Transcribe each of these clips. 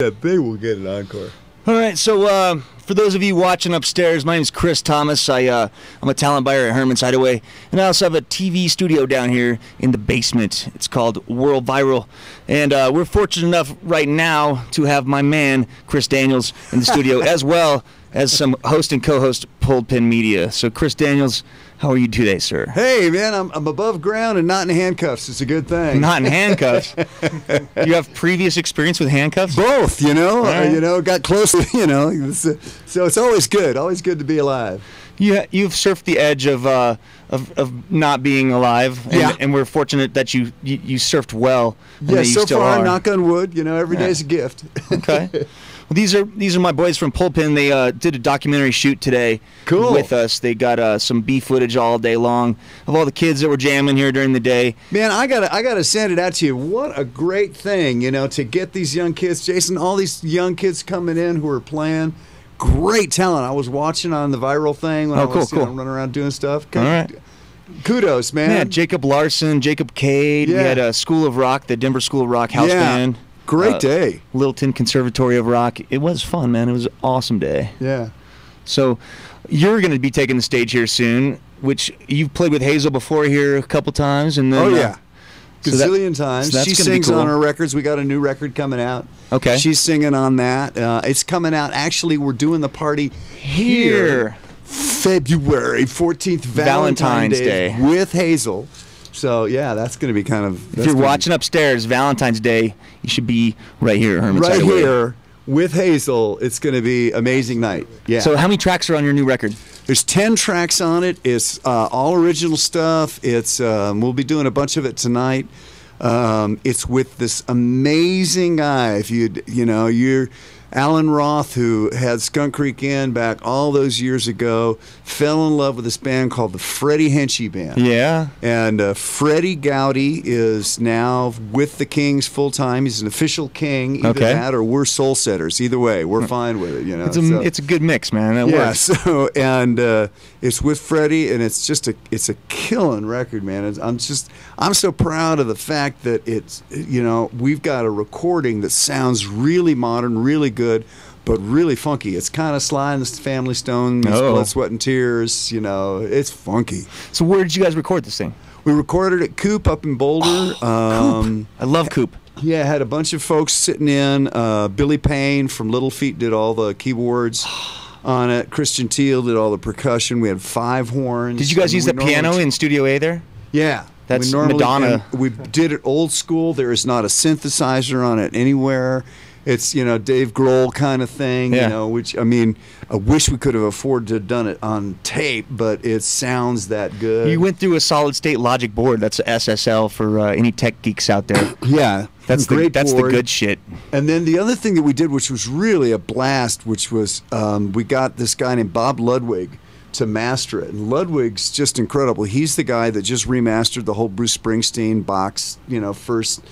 That they will get an encore. All right, so for those of you watching upstairs, my name is Chris Thomas. I'm a talent buyer at Herman's Hideaway, and I also have a TV studio down here in the basement. It's called World Viral, and we're fortunate enough right now to have my man Chris Daniels in the studio, as well as some host and co-host Pulled Pin Media. So Chris Daniels, how are you today, sir? Hey, man, I'm above ground and not in handcuffs. It's a good thing. Not in handcuffs. Do you have previous experience with handcuffs? Both, you know. Right. Got close, so it's always good to be alive. You've surfed the edge of not being alive, and, yeah. and we're fortunate that you surfed well. And Yeah, that you so still far, are. knock on wood. Every day's a gift. Okay. Well, these are my boys from Pulled Pin. They did a documentary shoot today Cool. with us. They got some B footage all day long of all the kids that were jamming here during the day. Man, I gotta send it out to you. What a great thing, to get these young kids, Jason. All these young kids coming in who are playing. Great talent. I was watching on the viral thing when I was running around doing stuff. All right. Kudos, man. Yeah, Jacob Larson, Jacob Cade. Yeah. We had School of Rock, the Denver School of Rock house band. Great day. Littleton Conservatory of Rock. It was fun, man. It was an awesome day. Yeah. So you're going to be taking the stage here soon, which you've played with Hazel before here a couple times. And then, gazillion times. So she sings on our records. We got a new record coming out. Okay. She's singing on that. It's coming out. Actually, we're doing the party here. February 14th, Valentine's Day. With Hazel. So, yeah, that's going to be kind of... If you're watching upstairs, Valentine's Day, you should be right here at Herman's Hideaway. Right here with Hazel. It's going to be an amazing night. Yeah. So how many tracks are on your new record? There's 10 tracks on it. It's all original stuff. It's we'll be doing a bunch of it tonight. It's with this amazing guy. If you're Alan Roth, who had Skunk Creek Inn back all those years ago, fell in love with this band called the Freddie Henchy Band. Yeah. And Freddie Gowdy is now with the Kings full time. He's an official King. Either that or we're soul setters. Either way, we're fine with it. It's a good mix, man. That works. So it's with Freddie, and it's a killing record, man. I'm so proud of the fact that it's we've got a recording that sounds really modern, really good, but really funky. It's kind of Sly and the Family Stone, Blood, Sweat, and Tears. It's funky. So where did you guys record this thing? We recorded at Coop up in Boulder. Coop. I love Coop. Yeah, had a bunch of folks sitting in. Billy Payne from Little Feat did all the keyboards on it. Christian Teal did all the percussion. We had 5 horns. Did you guys use the piano in Studio A there? Yeah. That's Madonna. We did it old school. There is not a synthesizer on it anywhere. It's, Dave Grohl kind of thing, which, I wish we could have afforded to have done it on tape, but it sounds that good. You went through a solid state Logic board. That's SSL for any tech geeks out there. Yeah. That's the good shit. And then the other thing that we did, which was really a blast, which was we got this guy named Bob Ludwig to master it. And Ludwig's just incredible. He's the guy that just remastered the whole Bruce Springsteen box, first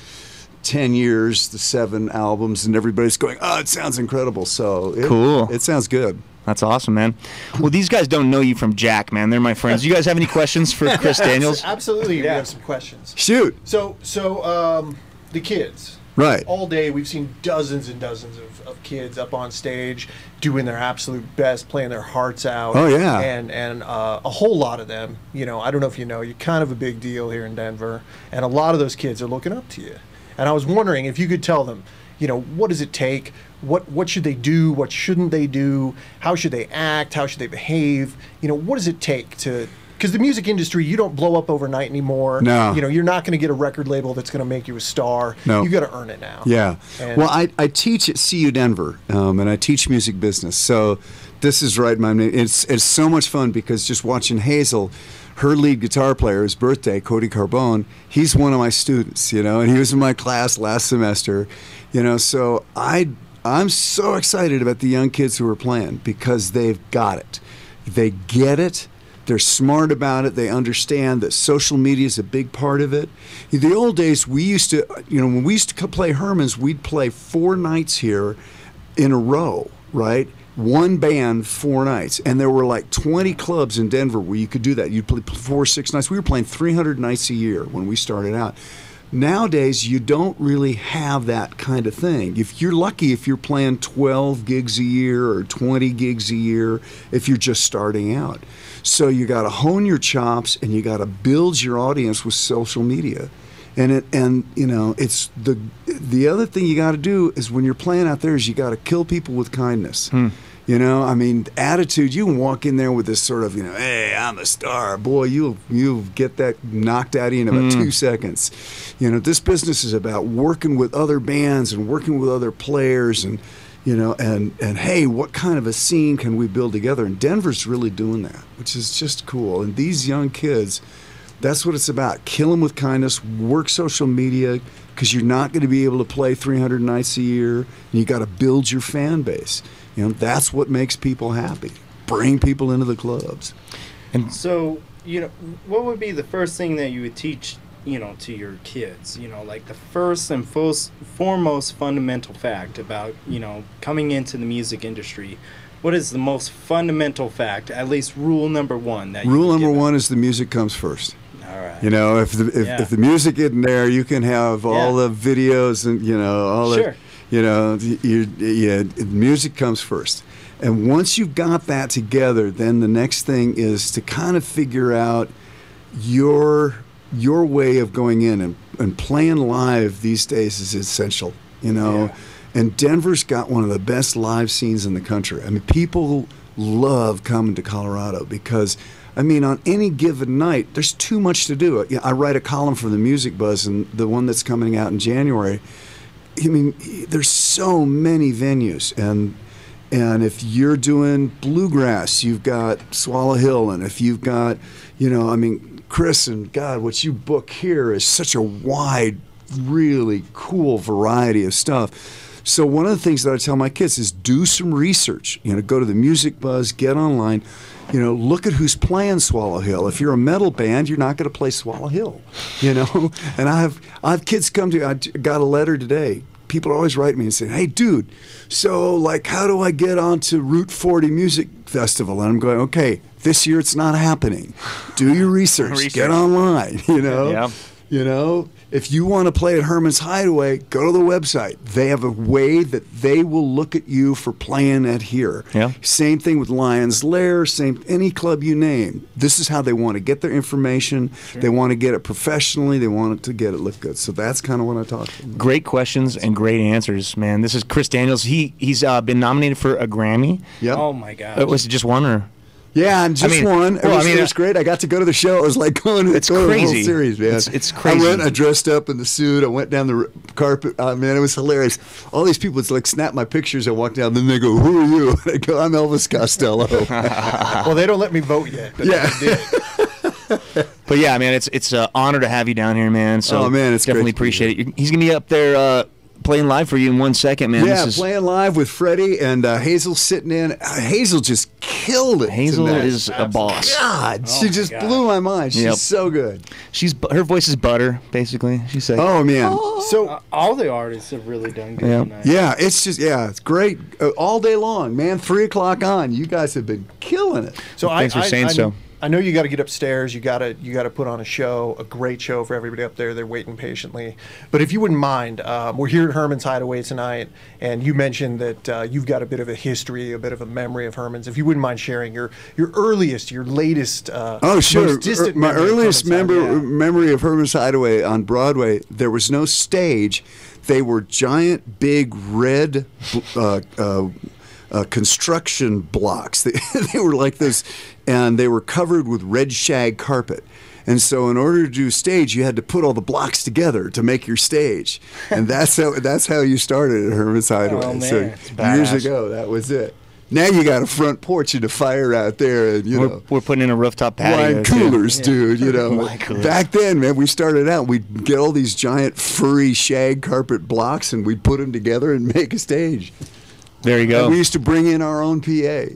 10 years, the 7 albums, and everybody's going, oh, it sounds incredible. So cool. It sounds good. That's awesome, man. Well, these guys don't know you from Jack, man. They're my friends. You guys have any questions for Chris Daniels? Absolutely. We have some questions. Shoot. So the kids. Right. All day we've seen dozens and dozens of kids up on stage doing their absolute best, playing their hearts out. Oh, yeah. And a whole lot of them, I don't know if you know, you're kind of a big deal here in Denver, and a lot of those kids are looking up to you. And I was wondering if you could tell them, what does it take? What should they do? What shouldn't they do? How should they act? How should they behave? What does it take to... Because the music industry, you don't blow up overnight anymore. No. You're not going to get a record label that's going to make you a star. No. You got to earn it now. Yeah. And well, I teach at CU Denver, and I teach music business. So this is right. It's so much fun because just watching Hazel, her lead guitar player, his birthday, Cody Carbone, he's one of my students, and he was in my class last semester, so I'm so excited about the young kids who are playing because they've got it. They get it. They're smart about it. They understand that social media is a big part of it. In the old days, we used to, when we used to play Herman's, we'd play 4 nights here in a row, right? One band, 4 nights. And there were like 20 clubs in Denver where you could do that. You'd play 4 or 6 nights. We were playing 300 nights a year when we started out. Nowadays, you don't really have that kind of thing. If you're lucky, if you're playing 12 gigs a year or 20 gigs a year, if you're just starting out. So you got to hone your chops and you got to build your audience with social media. And you know, it's the other thing you got to do is when you're playing out there is you got to kill people with kindness. You know, I mean, attitude, you can walk in there with this sort of, you know, hey, I'm a star. Boy, you'll get that knocked out of you in about 2 seconds. You know, this business is about working with other bands and working with other players and, you know, and hey, what kind of a scene can we build together? And Denver's really doing that, which is just cool. And these young kids, that's what it's about. Kill them with kindness, work social media, because you're not going to be able to play 300 nights a year, and you got to build your fan base. You know, that's what makes people happy. Bring people into the clubs. And so, you know, what would be the first thing that you would teach, you know, to your kids? You know, like the first and foremost fundamental fact about, you know, coming into the music industry. What is the most fundamental fact, at least rule number one? Rule number one is the music comes first. All right. You know, if the music isn't there, you can have all the videos and, you know, all the, you know, music comes first. And once you've got that together, then the next thing is to kind of figure out your way of going in and playing live these days is essential, you know. Yeah. And Denver's got one of the best live scenes in the country. I mean, people love coming to Colorado because, I mean, on any given night, there's too much to do. I write a column for the Music Buzz, and the one that's coming out in January. I mean, there's so many venues, and if you're doing bluegrass, you've got Swallow Hill, and if you've got, you know, I mean, Chris, and God, what you book here is such a wide, really cool variety of stuff. So one of the things that I tell my kids is do some research. You know, go to the Music Buzz, get online. You know, look at who's playing Swallow Hill. If you're a metal band, you're not going to play Swallow Hill. You know, and I have kids come to. I got a letter today. People always write me and say, "Hey, dude, so like, how do I get onto Route 40 Music Festival?" And I'm going, "Okay, this year it's not happening. Do your research. Get online. You know, you know." If you want to play at Herman's Hideaway, go to the website. They have a way that they will look at you for playing at here. Yeah. Same thing with Lion's Lair, any club you name. This is how they want to get their information. Sure. They want to get it professionally. They want it to get it look good. So that's kind of what I talk about. Great questions and great answers, man. This is Chris Daniels. He's been nominated for a Grammy. Yep. Oh, my gosh. Was it just one or? Yeah, and just one. It was great. I got to go to the show. It was like going to the whole series, man. It's crazy. I dressed up in the suit. I went down the carpet. Man, it was hilarious. All these people, it's like snap my pictures. I walk down, then they go, "Who are you?" And I go, "I'm Elvis Costello." Well, they don't let me vote yet, but they did. But yeah, man, it's an honor to have you down here, man. So it's definitely appreciate it. He's gonna be up there. Playing live for you in 1 second, man. Yeah, playing live with Freddie and Hazel sitting in. Hazel just killed it. Hazel is a boss. God, she just blew my mind. She's so good. Her voice is butter, basically. She's like, oh man. So all the artists have really done good tonight. Yeah, it's great all day long, man. 3 o'clock on. You guys have been killing it. So thanks for saying so. I know you got to get upstairs. You got to put on a show, a great show for everybody up there. They're waiting patiently. But if you wouldn't mind, we're here at Herman's Hideaway tonight, and you mentioned that you've got a bit of a history, a bit of a memory of Herman's. If you wouldn't mind sharing your earliest, your latest, most distant my earliest memory of Herman's Hideaway on Broadway. There was no stage. They were giant, big red. Construction blocks. They were like this, and they were covered with red shag carpet. And so in order to do stage, you had to put all the blocks together to make your stage. And that's how you started at Herman's Hideaway. Oh, man. So years ago, that was it. Now you got a front porch and a fire out there, and we're putting in a rooftop patio. Wine coolers, dude. You know, back then, man, we started out. We'd get all these giant furry shag carpet blocks, and we'd put them together and make a stage. There you go. And we used to bring in our own PA.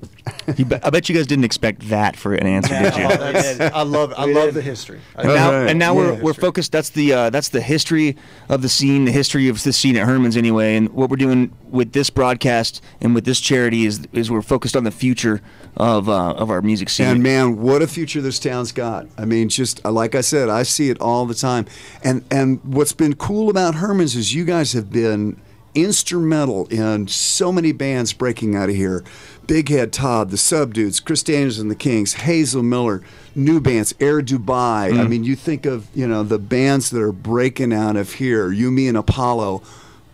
I bet you guys didn't expect that for an answer, did you? I love the history. And now we're focused. That's the history of the scene, the history of the scene at Herman's anyway. And what we're doing with this broadcast and with this charity is we're focused on the future of our music scene. And man, what a future this town's got. I mean, just like I said, I see it all the time. And what's been cool about Herman's is you guys have been instrumental in so many bands breaking out of here. Big Head Todd, the Subdudes, Chris Daniels and the Kings, Hazel Miller, new bands, Air Dubai. I mean, you think of, the bands that are breaking out of here, You, Me, and Apollo,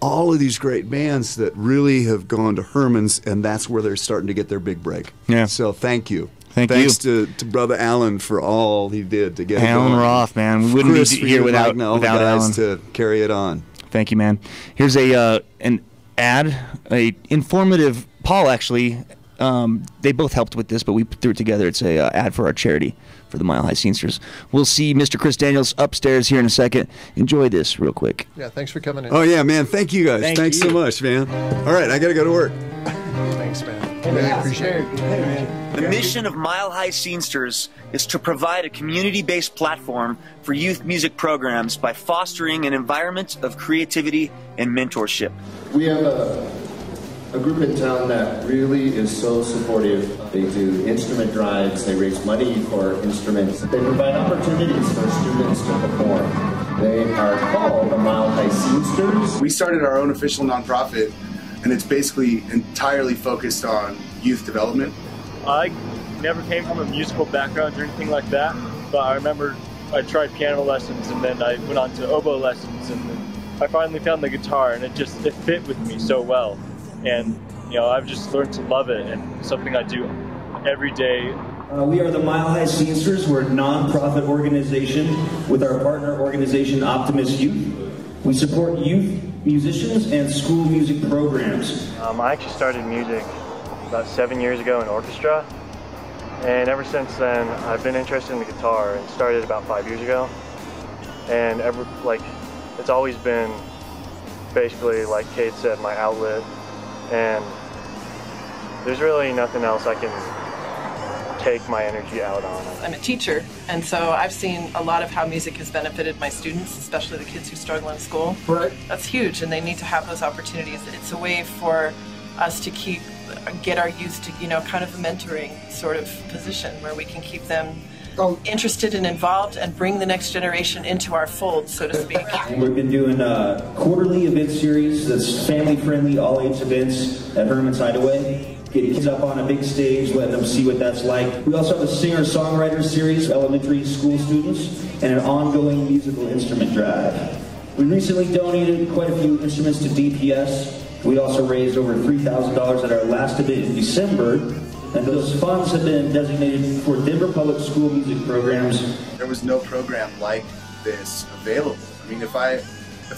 all of these great bands that really have gone to Herman's, and that's where they're starting to get their big break. Yeah. So thank you. Thanks to Brother Alan for all he did to get Alan it going. Roth, man. We wouldn't Chris be here without all the guys Alan. to carry it on. Thank you, man. Here's an ad, a informative. Paul actually, they both helped with this, but we threw it together. It's a ad for our charity for the Mile High Scenesters. We'll see Mr. Chris Daniels upstairs here in a second. Enjoy this real quick. Yeah, thanks for coming in. Oh yeah, man. Thank you guys. Thanks you. so much, man. All right, I gotta go to work. Thanks, man. Really appreciate it. The mission of Mile High Scenesters is to provide a community-based platform for youth music programs by fostering an environment of creativity and mentorship. We have a group in town that really is so supportive. They do instrument drives, they raise money for instruments, they provide opportunities for students to perform. They are called the Mile High Scenesters. We started our own official nonprofit, and it's basically entirely focused on youth development. I never came from a musical background or anything like that, but I remember I tried piano lessons and then I went on to oboe lessons, and then I finally found the guitar, and it fit with me so well. And I've just learned to love it, and it's something I do every day. We are the Mile High Scenesters. We're a non-profit organization with our partner organization Optimist Youth. We support youth musicians and school music programs. I actually started music about 7 years ago in orchestra, and ever since then I've been interested in the guitar, and started about 5 years ago. And it's always been basically, like Kate said, my outlet, and there's really nothing else I can take my energy out on. I'm a teacher, and so I've seen a lot of how music has benefited my students, especially the kids who struggle in school. Right. That's huge, and they need to have those opportunities. It's a way for us to get our youth to, kind of a mentoring sort of position where we can keep them interested and involved and bring the next generation into our fold, so to speak. We've been doing a quarterly event series that's family-friendly, all-age events at Herman's Hideaway. Getting kids up on a big stage, letting them see what that's like. We also have a singer-songwriter series for elementary school students, and an ongoing musical instrument drive. We recently donated quite a few instruments to DPS. We also raised over $3,000 at our last event in December, and those funds have been designated for Denver Public School music programs. There was no program like this available. I mean, if I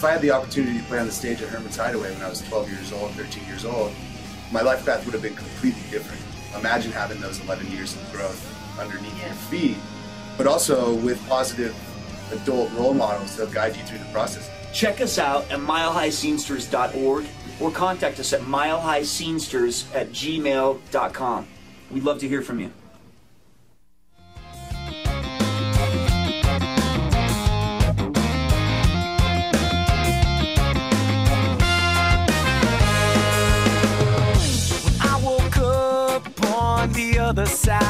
had the opportunity to play on the stage at Herman's Hideaway when I was 12 years old, 13 years old, my life path would have been completely different. Imagine having those 11 years of growth underneath your feet, but also with positive adult role models that'll guide you through the process. Check us out at milehighscenesters.org or contact us at milehighscenesters@gmail.com. We'd love to hear from you. The other side